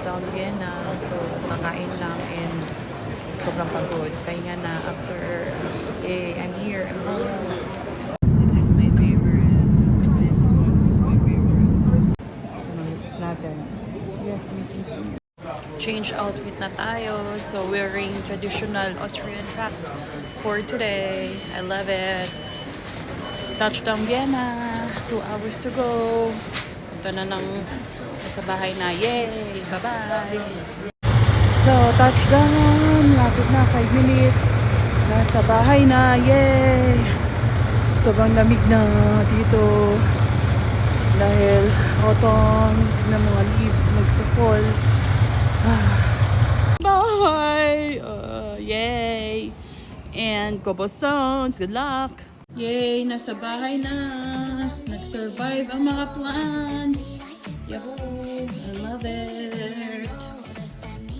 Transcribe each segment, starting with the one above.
touchdown Vienna. So, kakain lang and sobrang pagod. Kaya na after, I'm here, I'm home. This is my favorite. This one is my favorite. Miss natin. Yes, miss. Change outfit na tayo. So, wearing traditional Austrian hat for today. I love it. Touchdown Vienna. 2 hours to go. Ito na nasa bahay na. Yay! Bye-bye! So, touchdown. Lapit na 5 minutes. Nasa bahay na. Yay! Sobrang lamig na dito. Dahil autumn na mga leaves nagpo-fall. Bye! Yay! And cobblestones. Good luck! Yay! Nasa bahay na. Nag-survive ang mga plants. Yahoo! I love it.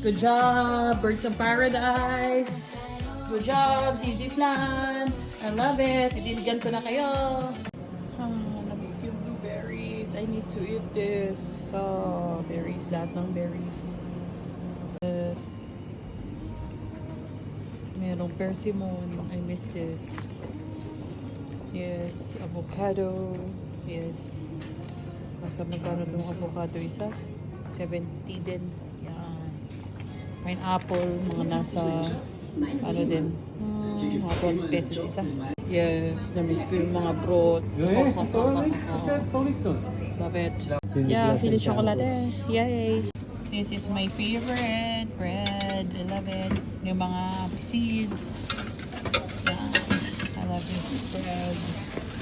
Good job, Birds of Paradise. Good job, Easy Plant. I love it. Idiligan ko na kayo. Namiss ko yung blueberries. I need to eat this. Berries. Lahat ng berries. Yes. Merong persimmon. I miss this. Yes, avocado. Yes. Nasa magkano yung avocado isa? 70 din. Yan. Pineapple, mga nasa ano din. Mga 12 pesos isa. Yes, namiss ko yung mga broth. Love it. Yeah, Philly chocolate. Yay! This is my favorite bread. I love it. Yung mga seeds. I love this bread.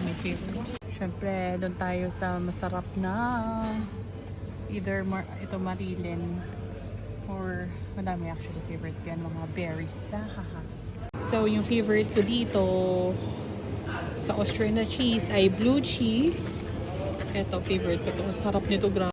My favorite. Siyempre, doon tayo sa masarap na either ito Marilyn or madami actually favorite ko yan, mga berries. So, yung favorite ko dito sa Austrian na cheese ay blue cheese. Ito, favorite ko ito. Sarap nito, grabe.